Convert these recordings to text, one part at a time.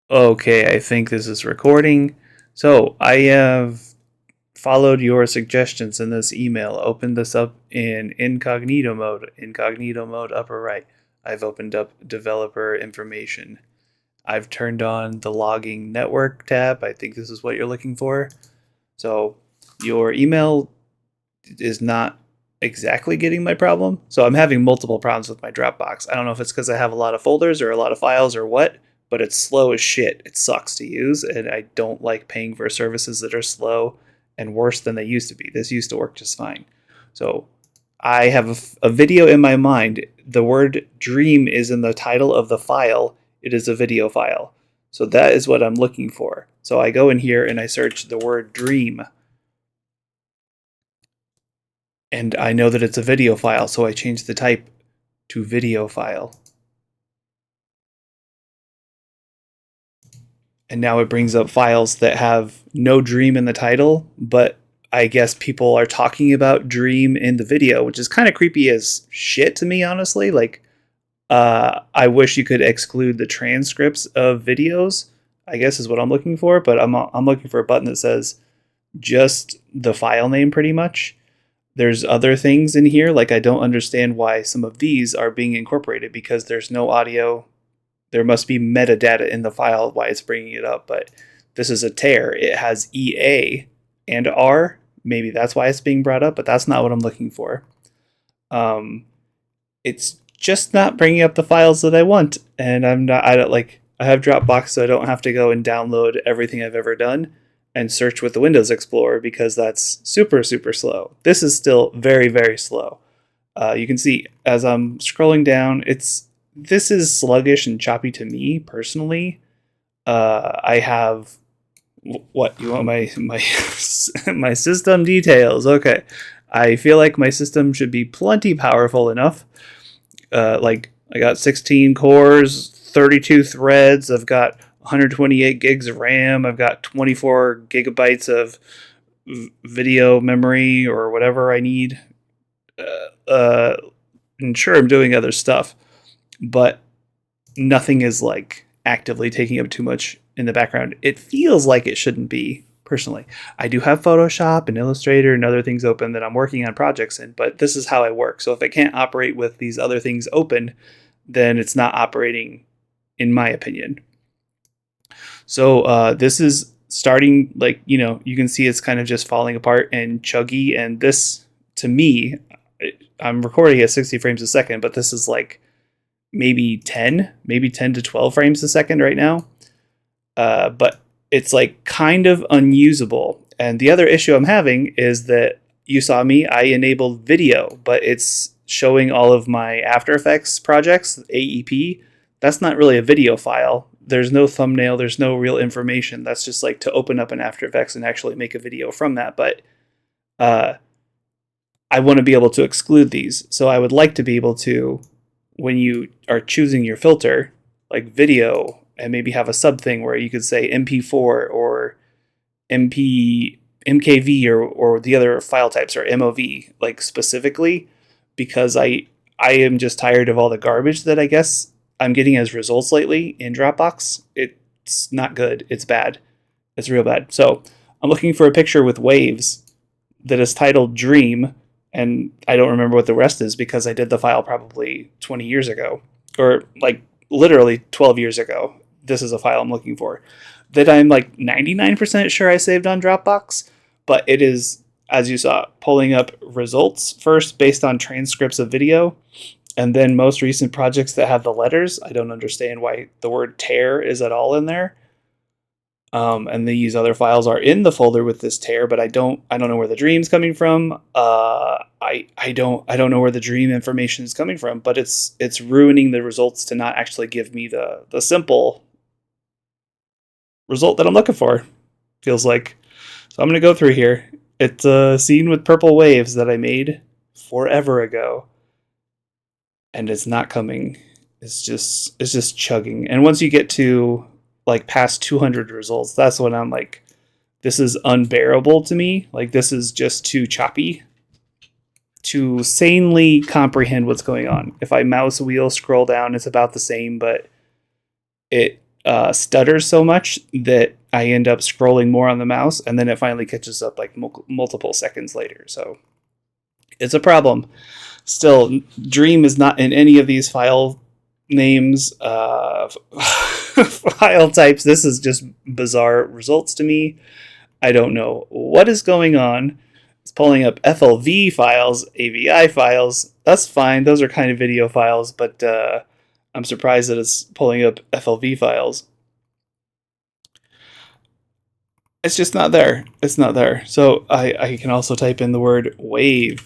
Okay, I think this is recording. So I have followed your suggestions in this email. Opened this up in incognito mode upper right. I've opened up developer information. I've turned on the logging network tab. I think this is what you're looking for. So your email is not exactly getting my problem. So I'm having multiple problems with my Dropbox. I don't know if it's because I have a lot of folders or a lot of files or what, but it's slow as shit. It sucks to use, and I don't like paying for services that are slow and worse than they used to be. This used to work just fine. So I have a video in my mind. The word dream is in the title of the file. It is a video file. So that is what I'm looking for. So I go in here and I search the word dream, and I know that it's a video file, so I change the type to video file. And now it brings up files that have no dream in the title, but I guess people are talking about dream in the video, which is kind of creepy as shit to me, honestly. Like, I wish you could exclude the transcripts of videos, I guess is what I'm looking for, but I'm looking for a button that says just the file name pretty much. There's other things in here, like I don't understand why some of these are being incorporated because there's no audio. There must be metadata in the file why it's bringing it up, but this is a tear. It has EA and R. Maybe that's why it's being brought up, but that's not what I'm looking for. It's just not bringing up the files that I want, and I don't like. I have Dropbox, so I don't have to go and download everything I've ever done and search with the Windows Explorer because that's super, super slow. This is still very, very slow. You can see as I'm scrolling down, this is sluggish and choppy to me personally. I have what you want my my system details. Okay, I feel like my system should be plenty powerful enough. Like I got 16 cores, 32 threads. I've got 128 gigs of RAM. I've got 24 gigabytes of video memory or whatever I need. And sure, I'm doing other stuff, but nothing is like actively taking up too much in the background. It feels like it shouldn't be. Personally, I do have Photoshop and Illustrator and other things open that I'm working on projects in, but this is how I work. So if it can't operate with these other things open, then it's not operating, in my opinion. So this is starting, like, you can see it's kind of just falling apart and chuggy. And this, to me, I'm recording at 60 frames a second, but this is like maybe 10 to 12 frames a second right now. But it's like kind of unusable. And the other issue I'm having is that you saw me, I enabled video, but it's showing all of my After Effects projects, AEP. That's not really a video file. There's no thumbnail, there's no real information. That's just like to open up an After Effects and actually make a video from that. But I want to be able to exclude these. So I would like to be able to, when you are choosing your filter, like video, and maybe have a sub thing where you could say MP4 or MKV or the other file types or MOV, like specifically, because I am just tired of all the garbage that I guess I'm getting as results lately in Dropbox. It's not good. It's bad. It's real bad. So I'm looking for a picture with waves that is titled Dream, and I don't remember what the rest is because I did the file probably 20 years ago, or like literally 12 years ago. This is a file I'm looking for that I'm like 99% sure I saved on Dropbox, but it is, as you saw, pulling up results first based on transcripts of video, and then most recent projects that have the letters. I don't understand why the word tear is at all in there. And these other files are in the folder with this tear, but I don't know where the dream's coming from. I don't know where the dream information is coming from, but it's ruining the results to not actually give me the simple result that I'm looking for. Feels like. So I'm gonna go through here. It's a scene with purple waves that I made forever ago, and it's not coming. It's just chugging. And once you get to like past 200 results, that's when I'm like, this is unbearable to me. Like, this is just too choppy to sanely comprehend what's going on. If I mouse wheel scroll down, it's about the same, but it stutters so much that I end up scrolling more on the mouse, and then it finally catches up like multiple seconds later. So it's a problem. Still, Dream is not in any of these file names, file types. This is just bizarre results to me. I don't know what is going on. It's pulling up FLV files, AVI files. That's fine. Those are kind of video files, but I'm surprised that it's pulling up FLV files. It's just not there. It's not there. So I can also type in the word wave.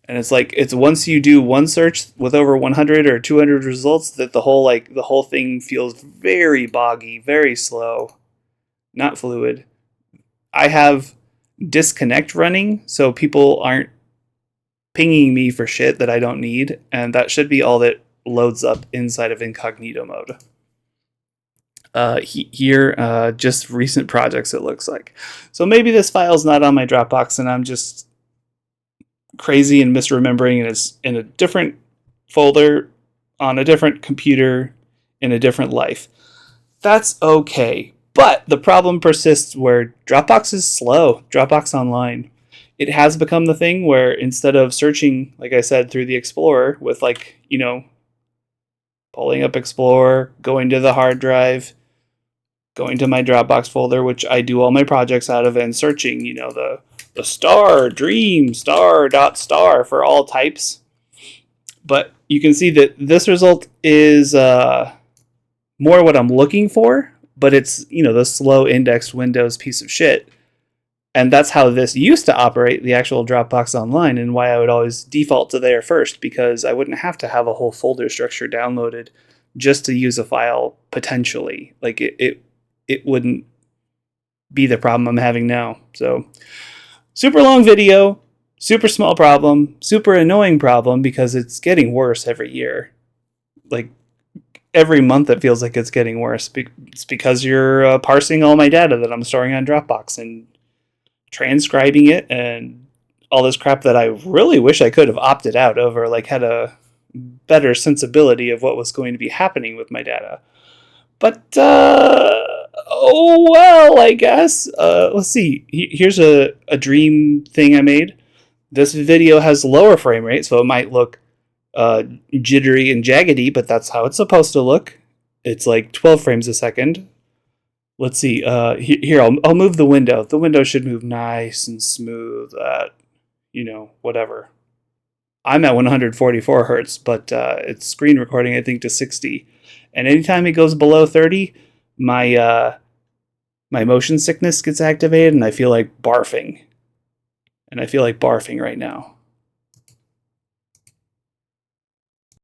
And it's like, it's once you do one search with over 100 or 200 results that the whole thing feels very boggy, very slow, not fluid. I have disconnect running, so people aren't pinging me for shit that I don't need, and that should be all that loads up inside of incognito mode. Here, just recent projects, it looks like. So maybe this file's not on my Dropbox, and I'm just crazy and misremembering, and it's in a different folder on a different computer in a different life. That's okay. But the problem persists where Dropbox is slow. Dropbox Online. It has become the thing where instead of searching, like I said, through the Explorer with pulling up Explorer, going to the hard drive, going to my Dropbox folder, which I do all my projects out of, and searching, the star, dream, star, star for all types. But you can see that this result is more what I'm looking for, but it's, the slow indexed Windows piece of shit. And that's how this used to operate, the actual Dropbox Online, and why I would always default to there first, because I wouldn't have to have a whole folder structure downloaded just to use a file potentially. Like it wouldn't be the problem I'm having now. So super long video, super small problem, super annoying problem, because it's getting worse every year. Like every month it feels like it's getting worse. It's because you're parsing all my data that I'm storing on Dropbox and transcribing it and all this crap that I really wish I could have opted out of, or had a better sensibility of what was going to be happening with my data. But oh well, I guess. Let's see. Here's a dream thing I made. This video has lower frame rate, so it might look jittery and jaggedy, but that's how it's supposed to look. It's like 12 frames a second. Let's see. Here, I'll move the window. The window should move nice and smooth at, whatever. I'm at 144 hertz, but it's screen recording, I think, to 60. And anytime it goes below 30, my motion sickness gets activated, and I feel like barfing. And I feel like barfing right now.